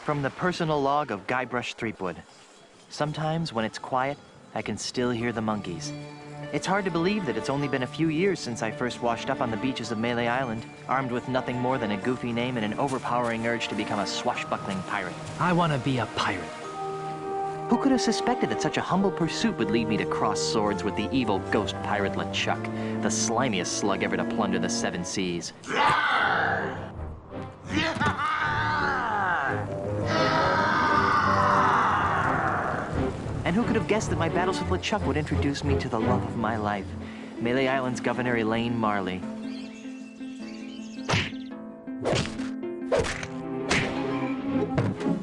From the personal log of Guybrush Threepwood. Sometimes, when it's quiet, I can still hear the monkeys. It's hard to believe that it's only been a few years since I first washed up on the beaches of Melee Island, armed with nothing more than a goofy name and an overpowering urge to become a swashbuckling pirate. I want to be a pirate. Who could have suspected that such a humble pursuit would lead me to cross swords with the evil ghost pirate LeChuck, the slimiest slug ever to plunder the seven seas? And who could have guessed that my battles with LeChuck would introduce me to the love of my life, Melee Island's Governor Elaine Marley.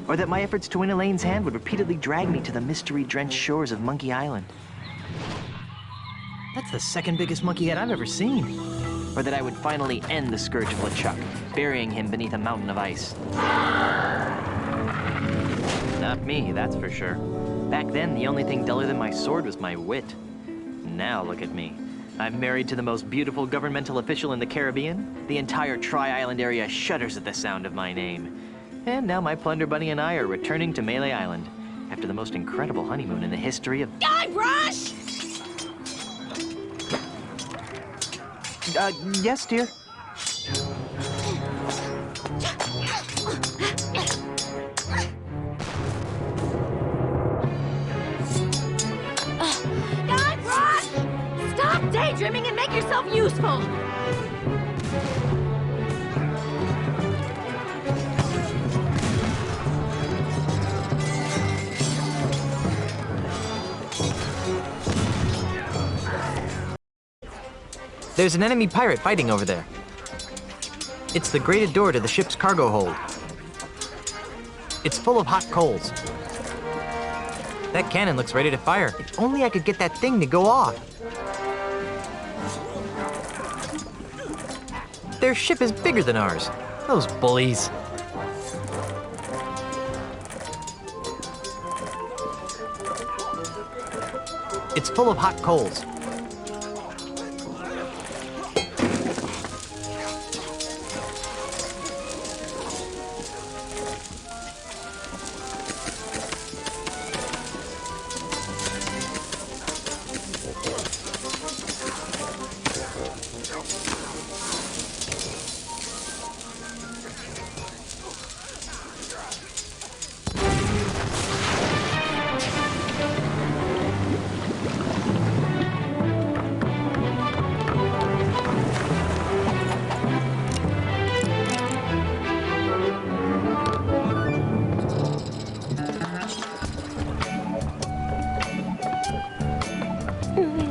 Or that my efforts to win Elaine's hand would repeatedly drag me to the mystery-drenched shores of Monkey Island. That's the second biggest monkey head I've ever seen. Or that I would finally end the scourge of LeChuck, burying him beneath a mountain of ice. Not me, that's for sure. Back then, the only thing duller than my sword was my wit. Now look at me. I'm married to the most beautiful governmental official in the Caribbean. The entire Tri-Island area shudders at the sound of my name. And now my Plunder Bunny and I are returning to Melee Island after the most incredible honeymoon in the history of... Guybrush! Yes, dear? Guybrush! Stop daydreaming and make yourself useful! There's an enemy pirate fighting over there. It's the grated door to the ship's cargo hold. It's full of hot coals. That cannon looks ready to fire. If only I could get that thing to go off. Their ship is bigger than ours. Those bullies. It's full of hot coals.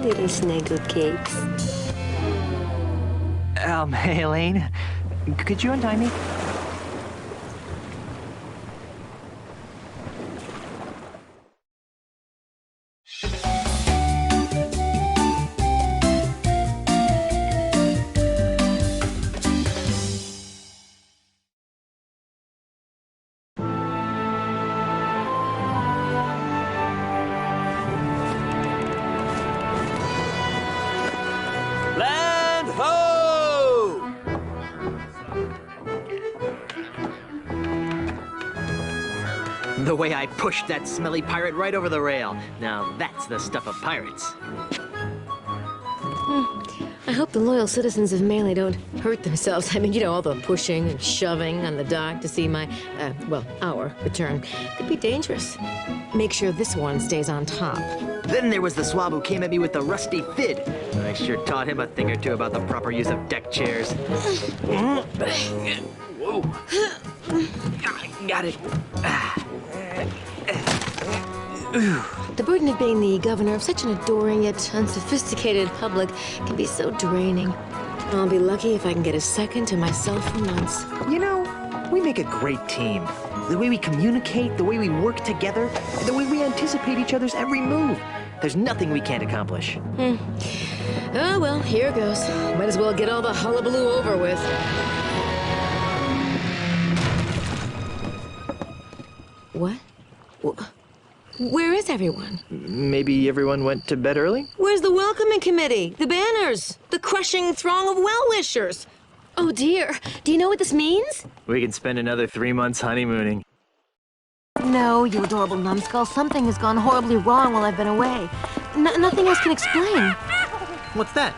Little snuggle cakes. Hey, Elaine. Could you untie me? Land ho! The way I pushed that smelly pirate right over the rail. Now that's the stuff of pirates. I hope the loyal citizens of Melee don't hurt themselves. I mean, you know, all the pushing and shoving on the dock to see my, our return could be dangerous. Make sure this one stays on top. Then there was the swab who came at me with the rusty fid. I sure taught him a thing or two about the proper use of deck chairs. Whoa. Got it. The burden of being the governor of such an adoring yet unsophisticated public can be so draining. I'll be lucky if I can get a second to myself for months. You know, we make a great team. The way we communicate, the way we work together, the way we anticipate each other's every move. There's nothing we can't accomplish. Oh, well, here goes. Might as well get all the hullabaloo over with. What? Where is everyone? Maybe everyone went to bed early? Where's the welcoming committee? The banners? The crushing throng of well-wishers? Oh dear, do you know what this means? We can spend another 3 months honeymooning. know, you adorable numbskull. Something has gone horribly wrong while I've been away. Nothing else can explain. What's that?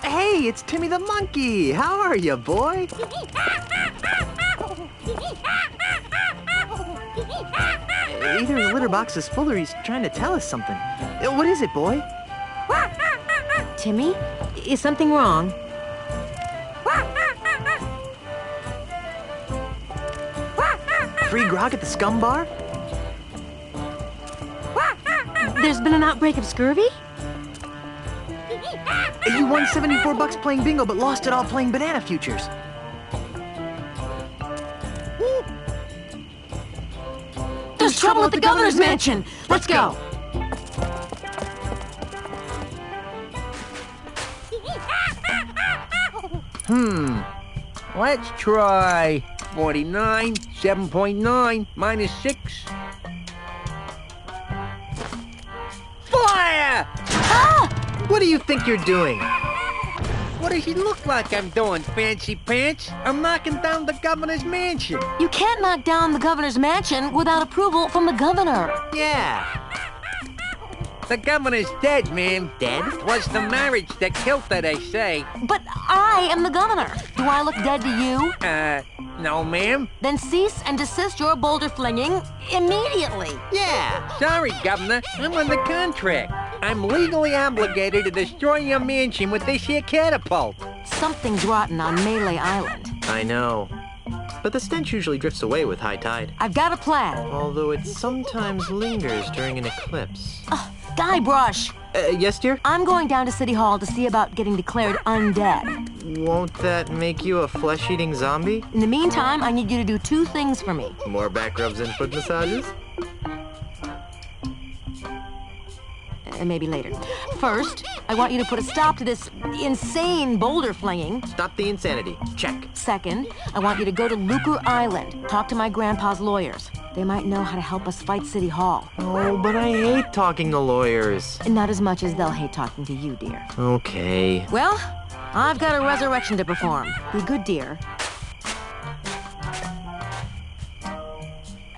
Hey, it's Timmy the monkey. How are you, boy? Either his litter box is full or he's trying to tell us something. What is it, boy? Timmy, is something wrong? Free grog at the Scum Bar? There's been an outbreak of scurvy? You won 74 bucks playing bingo, but lost it all playing banana futures. There's trouble at the governor's mansion! Let's go! Let's try 49, 7.9, minus 6. Fire! What do you think you're doing? What does it look like I'm doing, fancy pants? I'm knocking down the governor's mansion. You can't knock down the governor's mansion without approval from the governor. Yeah. The governor's dead, ma'am. Dead? Was the marriage that killed her, they say. But I am the governor. Do I look dead to you? No, ma'am. Then cease and desist your boulder flinging immediately. Yeah. Sorry, Governor. I'm under contract. I'm legally obligated to destroy your mansion with this here catapult. Something's rotten on Melee Island. I know. But the stench usually drifts away with high tide. I've got a plan. Although it sometimes lingers during an eclipse. Guybrush, Yes, dear? I'm going down to City Hall to see about getting declared undead. Won't that make you a flesh-eating zombie? In the meantime, I need you to do two things for me. More back rubs and foot massages? Maybe later. First, I want you to put a stop to this insane boulder flinging. Stop the insanity. Check. Second, I want you to go to Lucre Island, talk to my grandpa's lawyers. They might know how to help us fight City Hall. Oh, but I hate talking to lawyers. And not as much as they'll hate talking to you, dear. Okay. Well, I've got a resurrection to perform. Be good, dear.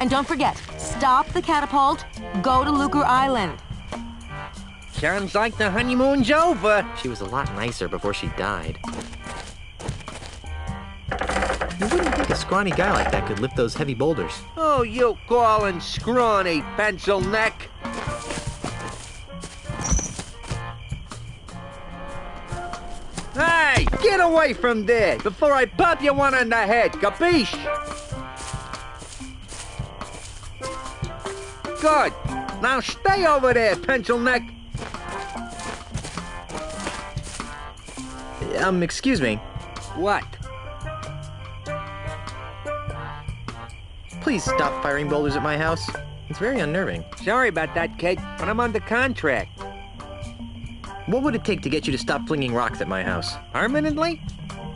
And don't forget, stop the catapult, go to Lucre Island. Sounds like the honeymoon's over. She was a lot nicer before she died. You wouldn't think a scrawny guy like that could lift those heavy boulders. Oh, you calling scrawny, pencil neck. Hey, get away from there before I pop you one on the head, capiche? Good. Now stay over there, pencil neck. Excuse me. What? Please stop firing boulders at my house. It's very unnerving. Sorry about that, kid, but I'm under contract. What would it take to get you to stop flinging rocks at my house? Permanently?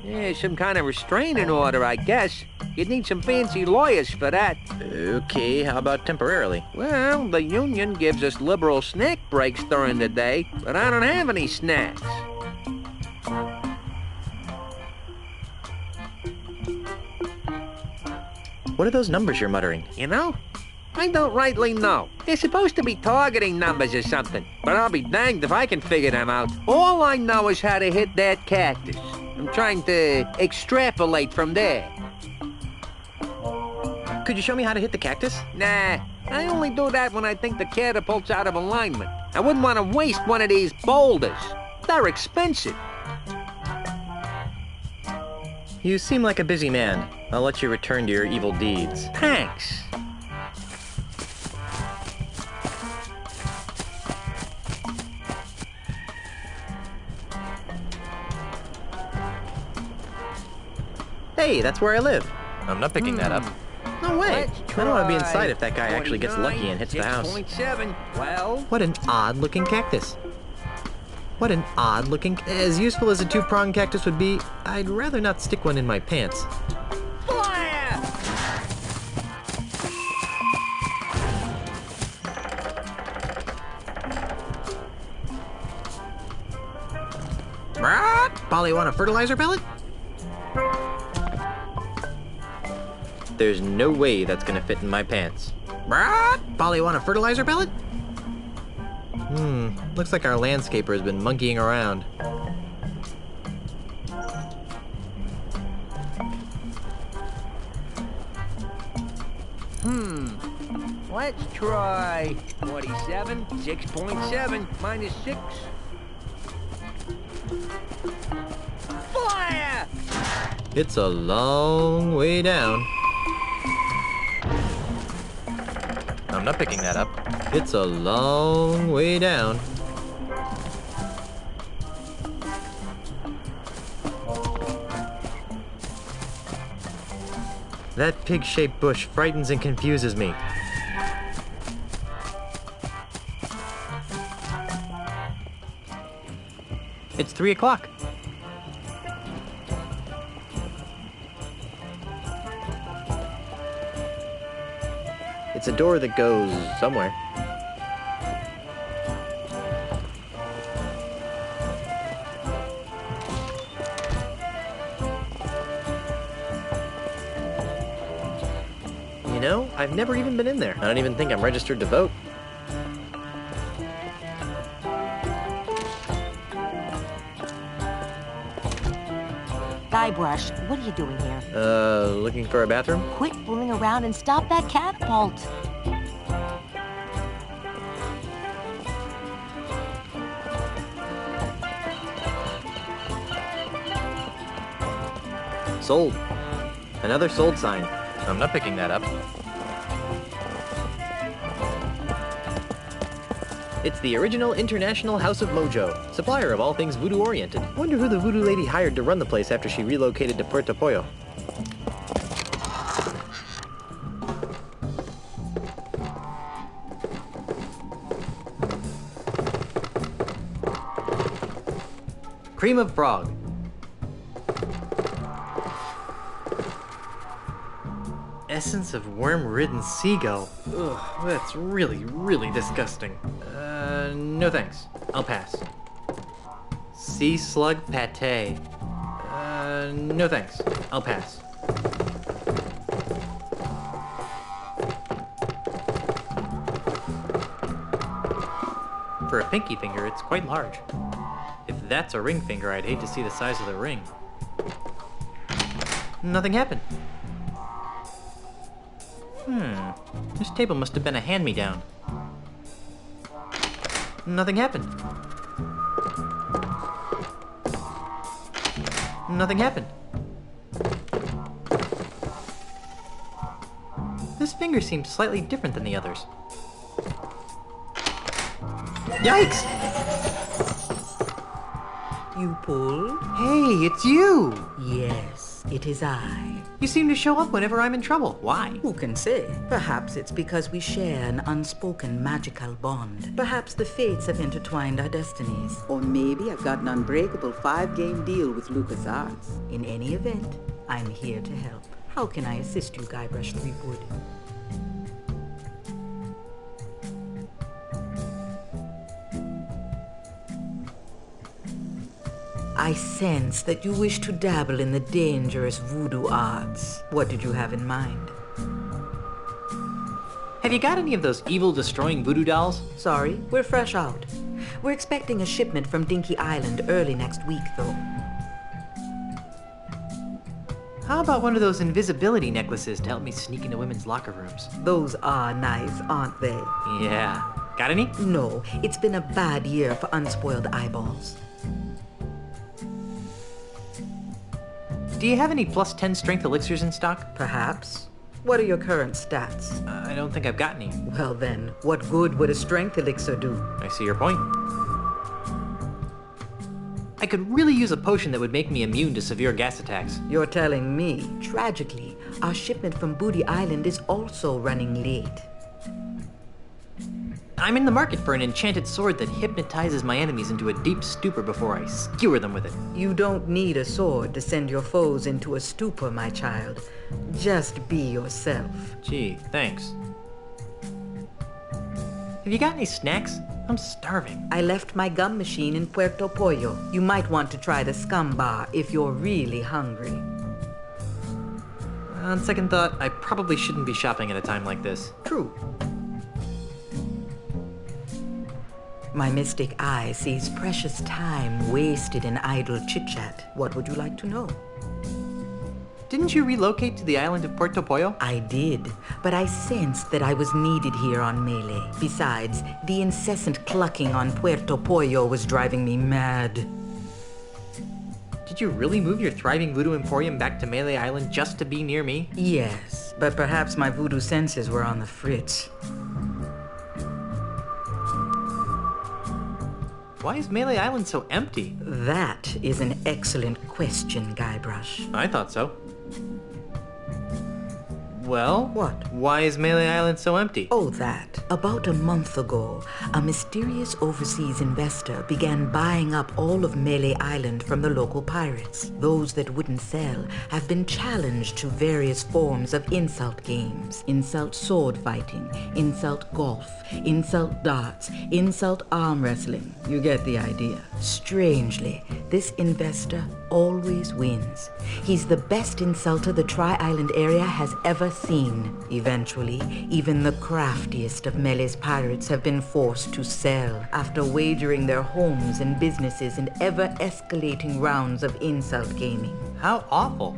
Yeah, some kind of restraining order, I guess. You'd need some fancy lawyers for that. Okay, how about temporarily? Well, the union gives us liberal snack breaks during the day, but I don't have any snacks. What are those numbers you're muttering? You know? I don't rightly know. They're supposed to be targeting numbers or something, but I'll be danged if I can figure them out. All I know is how to hit that cactus. I'm trying to extrapolate from there. Could you show me how to hit the cactus? Nah, I only do that when I think the catapult's out of alignment. I wouldn't want to waste one of these boulders. They're expensive. You seem like a busy man. I'll let you return to your evil deeds. Thanks. Hey, that's where I live. I'm not picking that up. No way. Let's I don't want to be try inside if that guy actually gets lucky and hits the house. 6.7. Well, What an odd-looking cactus. What an odd-looking... As useful as a two-pronged cactus would be, I'd rather not stick one in my pants. fire! Polly, want a fertilizer pellet? There's no way that's gonna fit in my pants. Bruh? Polly, want a fertilizer pellet? Looks like our landscaper has been monkeying around. Let's try 47, 6.7, minus 6. Fire! It's a long way down. I'm not picking that up. It's a long way down. That pig-shaped bush frightens and confuses me. It's 3 o'clock. It's a door that goes somewhere. You know, I've never even been in there. I don't even think I'm registered to vote. Guybrush, what are you doing here? Looking for a bathroom? Quit fooling around and stop that catapult. Sold. Another sold sign. I'm not picking that up. It's the original International House of Mojo, supplier of all things voodoo-oriented. Wonder who the voodoo lady hired to run the place after she relocated to Puerto Pollo. Cream of frog. Essence of worm-ridden seagull. Ugh, that's really, really disgusting. No thanks. I'll pass. Sea slug pate. No thanks. I'll pass. For a pinky finger, it's quite large. If that's a ring finger, I'd hate to see the size of the ring. Nothing happened. This table must have been a hand-me-down. Nothing happened. Nothing happened. This finger seems slightly different than the others. Yikes! You pulled? Hey, it's you! Yes, it is I. You seem to show up whenever I'm in trouble. Why? Who can say? Perhaps it's because we share an unspoken magical bond. Perhaps the fates have intertwined our destinies. Or maybe I've got an unbreakable 5-game deal with LucasArts. In any event, I'm here to help. How can I assist you, Guybrush Threepwood? I sense that you wish to dabble in the dangerous voodoo arts. What did you have in mind? Have you got any of those evil-destroying voodoo dolls? Sorry, we're fresh out. We're expecting a shipment from Dinky Island early next week, though. How about one of those invisibility necklaces to help me sneak into women's locker rooms? Those are nice, aren't they? Yeah. Got any? No, it's been a bad year for unspoiled eyeballs. Do you have any plus 10 strength elixirs in stock? Perhaps. What are your current stats? I don't think I've got any. Well then, what good would a strength elixir do? I see your point. I could really use a potion that would make me immune to severe gas attacks. You're telling me. Tragically, our shipment from Booty Island is also running late. I'm in the market for an enchanted sword that hypnotizes my enemies into a deep stupor before I skewer them with it. You don't need a sword to send your foes into a stupor, my child. Just be yourself. Gee, thanks. Have you got any snacks? I'm starving. I left my gum machine in Puerto Pollo. You might want to try the Scum Bar if you're really hungry. On second thought, I probably shouldn't be shopping at a time like this. True. My mystic eye sees precious time wasted in idle chit-chat. What would you like to know? Didn't you relocate to the island of Puerto Pollo? I did, but I sensed that I was needed here on Melee. Besides, the incessant clucking on Puerto Pollo was driving me mad. Did you really move your thriving voodoo emporium back to Melee Island just to be near me? Yes, but perhaps my voodoo senses were on the fritz. Why is Melee Island so empty? That is an excellent question, Guybrush. I thought so. Well? What? Why is Melee Island so empty? Oh, that. About a month ago, a mysterious overseas investor began buying up all of Melee Island from the local pirates. Those that wouldn't sell have been challenged to various forms of insult games. Insult sword fighting, insult golf, insult darts, insult arm wrestling. You get the idea. Strangely, this investor always wins. He's the best insulter the Tri-Island area has ever seen. Eventually, even the craftiest of Melee's pirates have been forced to sell after wagering their homes and businesses in ever-escalating rounds of insult gaming. How awful.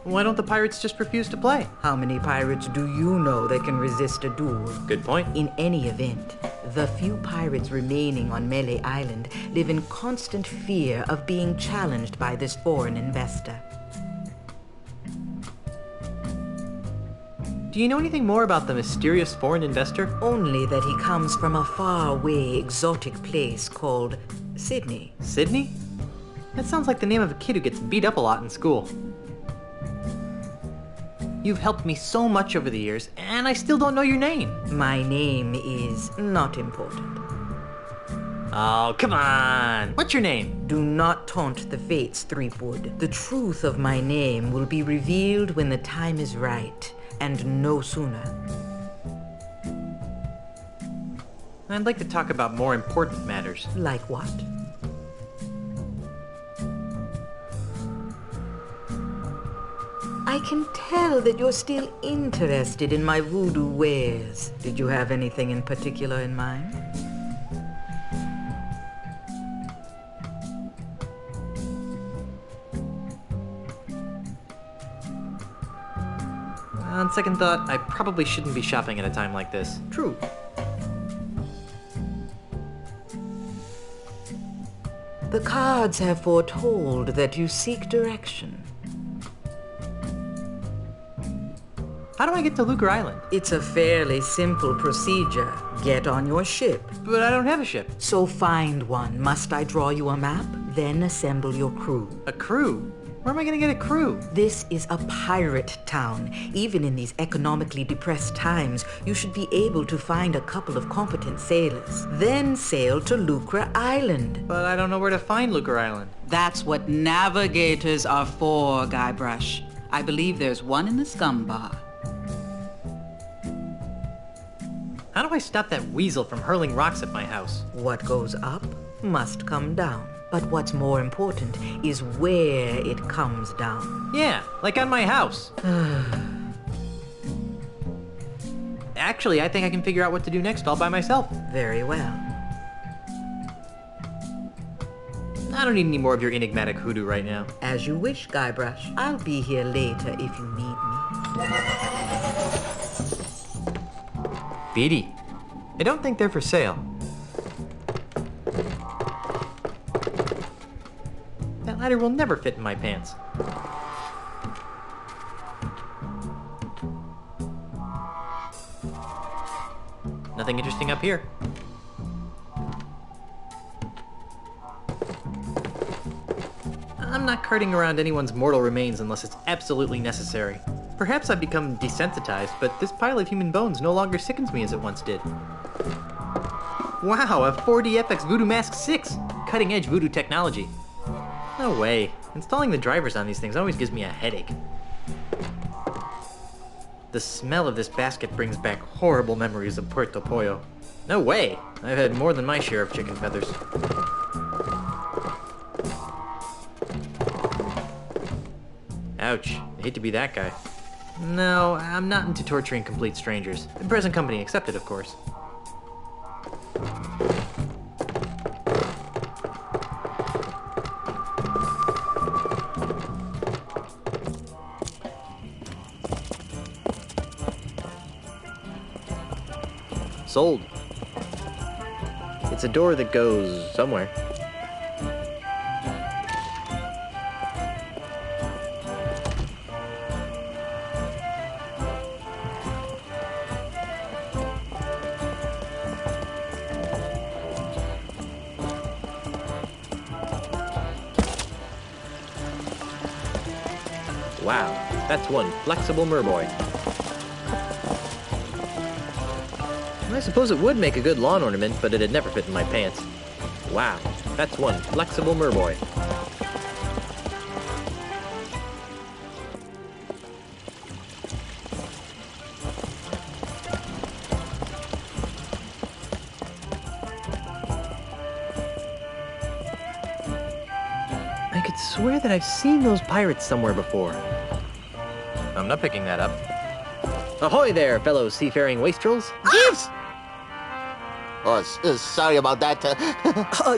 Why don't the pirates just refuse to play? How many pirates do you know that can resist a duel? Good point. In any event, the few pirates remaining on Melee Island live in constant fear of being challenged by this foreign investor. Do you know anything more about the mysterious foreign investor? Only that he comes from a faraway exotic place called Sydney. Sydney? That sounds like the name of a kid who gets beat up a lot in school. You've helped me so much over the years, and I still don't know your name. My name is not important. Oh, come on. What's your name? Do not taunt the fates, Threepwood. The truth of my name will be revealed when the time is right, and no sooner. I'd like to talk about more important matters. Like what? I can tell that you're still interested in my voodoo wares. Did you have anything in particular in mind? On second thought, I probably shouldn't be shopping at a time like this. True. The cards have foretold that you seek direction. How do I get to Lucre Island? It's a fairly simple procedure. Get on your ship. But I don't have a ship. So find one. Must I draw you a map? Then assemble your crew. A crew? Where am I gonna get a crew? This is a pirate town. Even in these economically depressed times, you should be able to find a couple of competent sailors. Then sail to Lucre Island. But I don't know where to find Lucre Island. That's what navigators are for, Guybrush. I believe there's one in the scum bar. How do I stop that weasel from hurling rocks at my house? What goes up must come down. But what's more important is where it comes down. Yeah, like on my house. Actually, I think I can figure out what to do next all by myself. Very well. I don't need any more of your enigmatic hoodoo right now. As you wish, Guybrush. I'll be here later if you need me. Beady. I don't think they're for sale. That ladder will never fit in my pants. Nothing interesting up here. I'm not carting around anyone's mortal remains unless it's absolutely necessary. Perhaps I've become desensitized, but this pile of human bones no longer sickens me as it once did. Wow, a 4DFX Voodoo Mask 6! Cutting-edge voodoo technology. No way. Installing the drivers on these things always gives me a headache. The smell of this basket brings back horrible memories of Puerto Pollo. No way! I've had more than my share of chicken feathers. Ouch. I hate to be that guy. No, I'm not into torturing complete strangers. Present company accepted, of course. Sold. It's a door that goes somewhere. Wow, that's one flexible merboy. I suppose it would make a good lawn ornament, but it'd never fit in my pants. Wow, that's one flexible merboy. I could swear that I've seen those pirates somewhere before. I'm not picking that up. Ahoy there, fellow seafaring wastrels! Gibbs! Oh, sorry about that.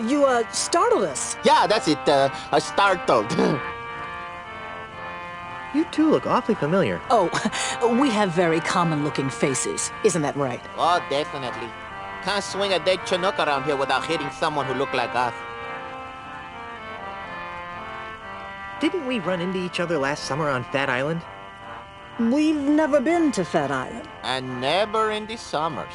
You startled us. Yeah, that's it. I startled. You two look awfully familiar. Oh, we have very common-looking faces. Isn't that right? Oh, definitely. Can't swing a dead Chinook around here without hitting someone who looked like us. Didn't we run into each other last summer on Fat Island? We've never been to Fat Island. And never in the summers.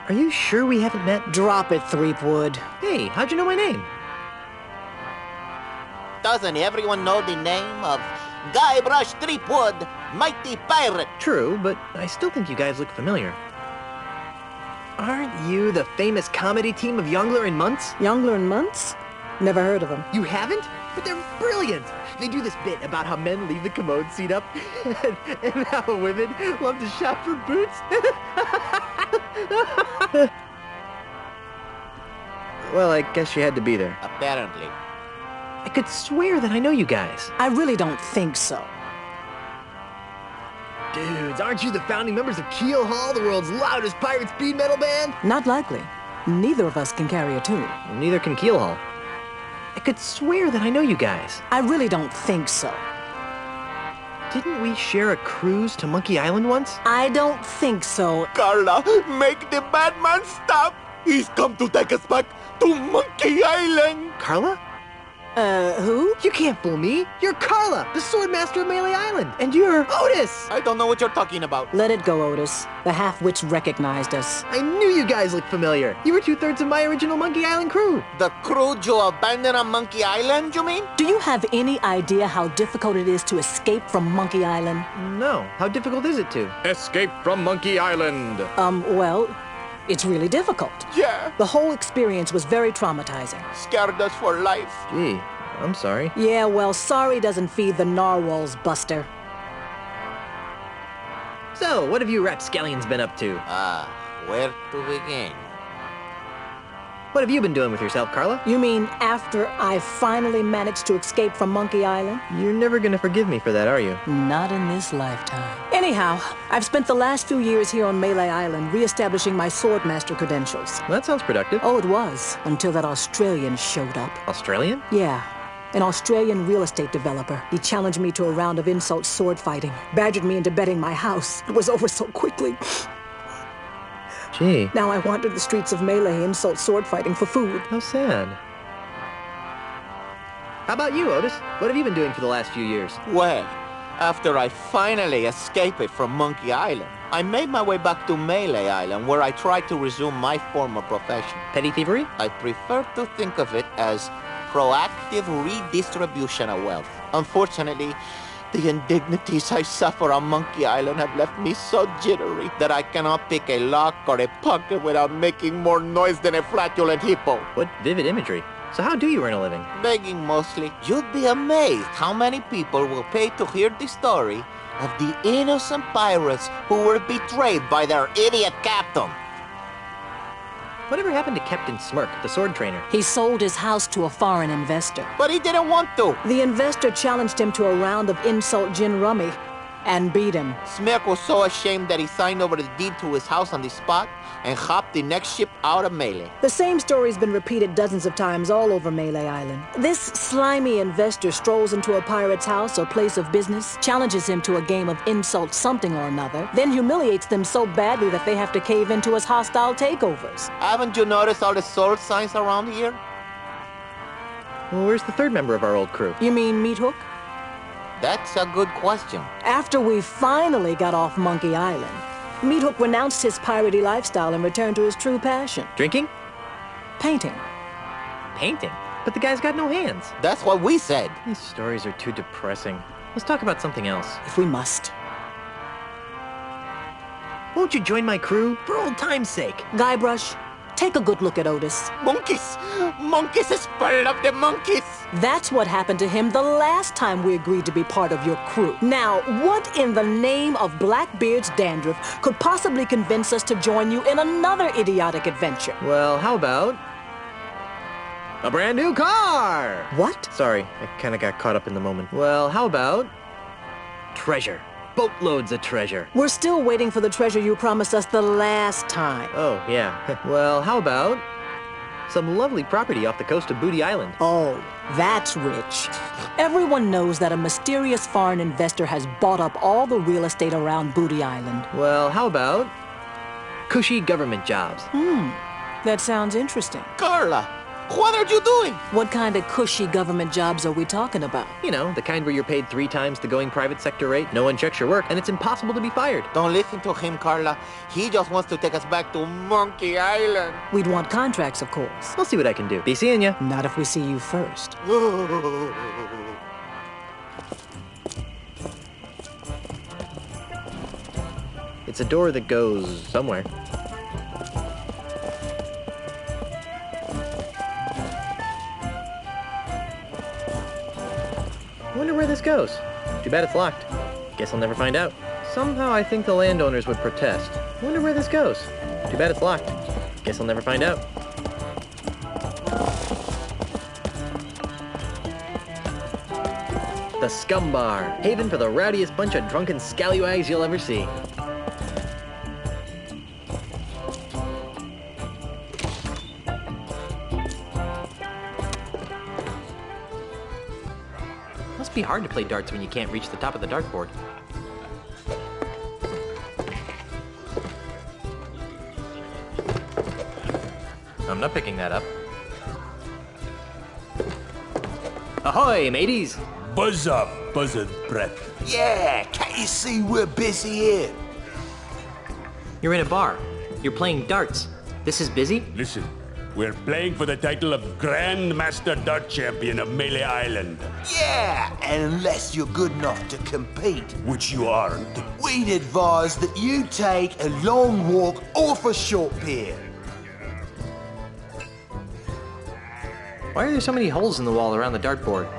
Are you sure we haven't met? Drop it, Threepwood. Hey, how'd you know my name? Doesn't everyone know the name of Guybrush Threepwood, mighty pirate? True, but I still think you guys look familiar. Aren't you the famous comedy team of Youngler and Muntz? Youngler and Muntz? Never heard of them. You haven't? But they're brilliant! They do this bit about how men leave the commode seat up and how women love to shop for boots. Well, I guess you had to be there. Apparently. I could swear that I know you guys. I really don't think so. Dudes, aren't you the founding members of Keel Hall, the world's loudest pirate speed metal band? Not likely. Neither of us can carry a tune. Neither can Keel Hall. I could swear that I know you guys. I really don't think so. Didn't we share a cruise to Monkey Island once? I don't think so. Carla, make the bad man stop! He's come to take us back to Monkey Island! Carla? Who? You can't fool me. You're Carla, the Swordmaster of Melee Island. And you're Otis. I don't know what you're talking about. Let it go, Otis. The half-witch recognized us. I knew you guys looked familiar. You were 2/3 of my original Monkey Island crew. The crew you abandoned on Monkey Island, you mean? Do you have any idea how difficult it is to escape from Monkey Island? No. How difficult is it to? Escape from Monkey Island. Well, it's really difficult. Yeah, The whole experience was very traumatizing. scared us for life. Gee, I'm sorry. Yeah, well, sorry doesn't feed the narwhals, Buster. So, what have you rapscallions been up to? Where to begin? What have you been doing with yourself, Carla? You mean after I finally managed to escape from Monkey Island? You're never gonna forgive me for that, are you? Not in this lifetime. Anyhow, I've spent the last few years here on Melee Island re-establishing my Swordmaster credentials. Well, that sounds productive. Oh, it was, until that Australian showed up. Australian? Yeah, an Australian real estate developer. He challenged me to a round of insult sword fighting, badgered me into betting my house. It was over so quickly. Gee, Now I wander the streets of Melee insult sword fighting for food. how sad. How about you, Otis? What have you been doing for the last few years? Well, after I finally escaped from Monkey Island, I made my way back to Melee Island, where I tried to resume my former profession. Petty thievery? I prefer to think of it as proactive redistribution of wealth. Unfortunately, the indignities I suffer on Monkey Island have left me so jittery that I cannot pick a lock or a pocket without making more noise than a flatulent hippo. What vivid imagery. So how do you earn a living? Begging mostly. You'd be amazed how many people will pay to hear the story of the innocent pirates who were betrayed by their idiot captain. Whatever happened to Captain Smirk, the sword trainer? He sold his house to a foreign investor. But he didn't want to. The investor challenged him to a round of insult gin rummy. And beat him. Smirk was so ashamed that he signed over the deed to his house on the spot and hopped the next ship out of Melee. The same story's been repeated dozens of times all over Melee Island. This slimy investor strolls into a pirate's house or place of business, challenges him to a game of insult something or another, then humiliates them so badly that they have to cave into his hostile takeovers. Haven't you noticed all the sword signs around here? Well, where's the third member of our old crew? You mean Meat Hook? That's a good question. After we finally got off Monkey Island, Meat Hook renounced his piratey lifestyle and returned to his true passion. Drinking? Painting. Painting? But the guy's got no hands. That's what we said. These stories are too depressing. Let's talk about something else. If we must. Won't you join my crew? For old time's sake. Guybrush, take a good look at Otis. Monkeys! Monkeys is part of the monkeys! That's what happened to him the last time we agreed to be part of your crew. Now, what in the name of Blackbeard's dandruff could possibly convince us to join you in another idiotic adventure? Well, how about a brand new car? What? Sorry, I kind of got caught up in the moment. Well, how about treasure? Boatloads of treasure. We're still waiting for the treasure you promised us the last time. Oh, yeah. Well, how about some lovely property off the coast of Booty Island? Oh, that's rich. Everyone knows that a mysterious foreign investor has bought up all the real estate around Booty Island. Well, how about cushy government jobs? That sounds interesting. Carla, what are you doing? What kind of cushy government jobs are we talking about? You know, the kind where you're paid 3 times the going private sector rate, no one checks your work, and it's impossible to be fired. Don't listen to him, Carla. He just wants to take us back to Monkey Island. We'd want contracts, of course. I'll see what I can do. Be seeing ya. Not if we see you first. It's a door that goes somewhere. I wonder where this goes. Too bad it's locked. Guess I'll never find out. Somehow I think the landowners would protest. I wonder where this goes. Too bad it's locked. Guess I'll never find out. The Scum Bar, haven for the rowdiest bunch of drunken scallywags you'll ever see. Must be hard to play darts when you can't reach the top of the dartboard. I'm not picking that up. Ahoy, mateys! Buzz up, buzzard breath. Yeah, can't you see we're busy here? You're in a bar. You're playing darts. This is busy? Listen, we're playing for the title of Grand Master Dart Champion of Melee Island. Yeah, and unless you're good enough to compete, Which you aren't. we'd advise that you take a long walk off a short pier. Why are there so many holes in the wall around the dartboard?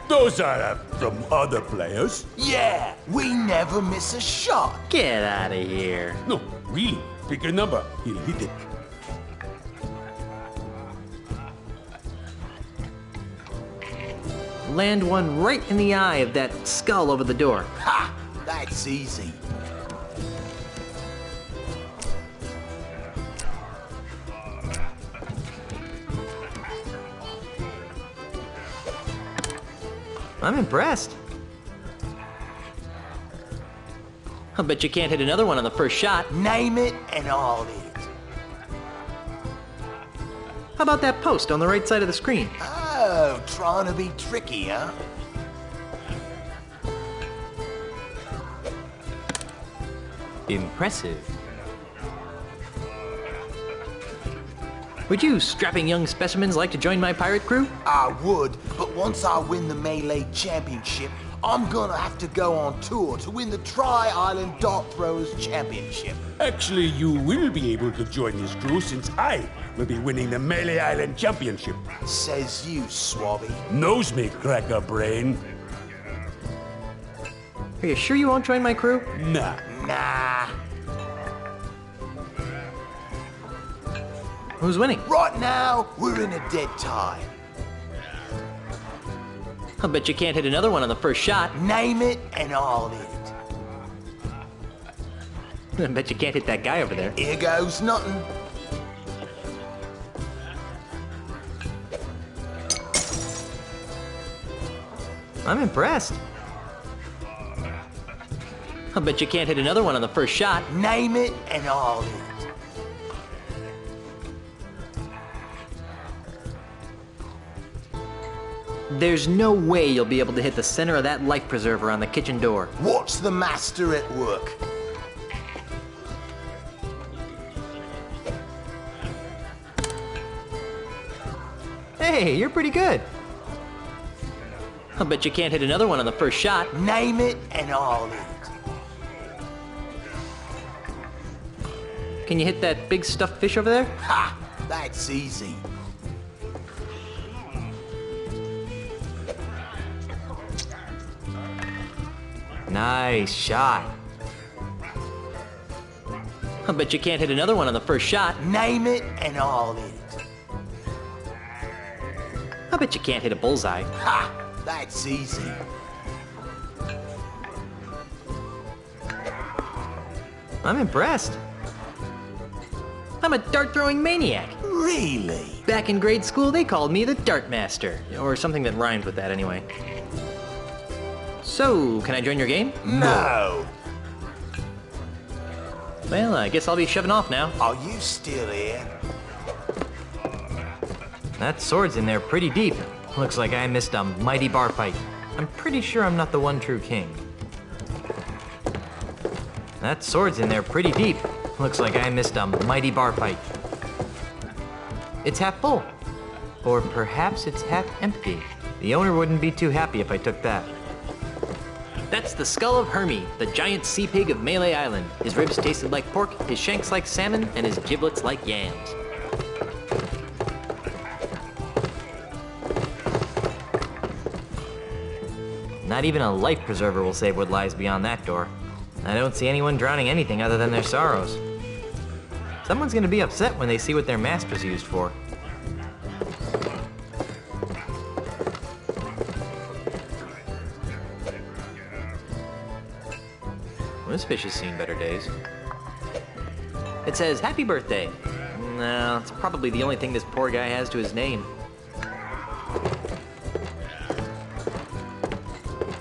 Those are from other players. Yeah, we never miss a shot. Get out of here. No, really. Pick a number. He'll hit it. Land one right in the eye of that skull over the door. Ha! That's easy. I'm impressed. I'll bet you can't hit another one on the first shot. Name it and I'll hit it. How about that post on the right side of the screen? Oh, trying to be tricky, huh? Impressive. Would you strapping young specimens like to join my pirate crew? I would, but once I win the Melee Championship, I'm gonna have to go on tour to win the Tri-Island Dart Throwers Championship. Actually, you will be able to join this crew since I will be winning the Melee Island Championship. Says you, Swabby. Nose me, cracker brain. Are you sure you won't join my crew? Nah. Nah. Who's winning? Right now, we're in a dead tie. I bet you can't hit another one on the first shot. Name it and I'll hit it. I bet you can't hit that guy over there. Here goes nothing. I'm impressed. I bet you can't hit another one on the first shot. Name it and I'll hit it. There's no way you'll be able to hit the center of that life preserver on the kitchen door. Watch the master at work. Hey, you're pretty good. I bet you can't hit another one on the first shot. Name it and I'll hit it. Can you hit that big stuffed fish over there? Ha! That's easy. Nice shot. I bet you can't hit another one on the first shot. Name it and I'll hit it. I bet you can't hit a bullseye. Ha! That's easy. I'm impressed. I'm a dart-throwing maniac. Really? Back in grade school, they called me the Dart Master. Or something that rhymed with that anyway. So, can I join your game? No. Well, I guess I'll be shoving off now. Are you still here? That sword's in there pretty deep. Looks like I missed a mighty bar fight. I'm pretty sure I'm not the one true king. That sword's in there pretty deep. Looks like I missed a mighty bar fight. It's half full. Or perhaps it's half empty. The owner wouldn't be too happy if I took that. That's the skull of Hermie, the giant sea pig of Melee Island. His ribs tasted like pork, his shanks like salmon, and his giblets like yams. Not even a life preserver will save what lies beyond that door. I don't see anyone drowning anything other than their sorrows. Someone's gonna be upset when they see what their master's used for. This fish has seen better days. It says, "Happy birthday." No, it's probably the only thing this poor guy has to his name.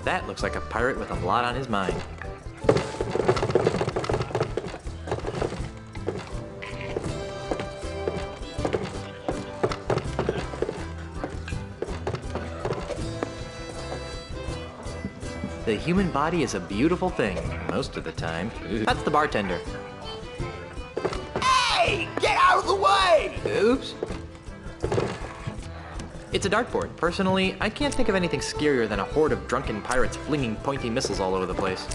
That looks like a pirate with a lot on his mind. The human body is a beautiful thing, most of the time. That's the bartender. Hey! Get out of the way! Oops. It's a dartboard. Personally, I can't think of anything scarier than a horde of drunken pirates flinging pointy missiles all over the place.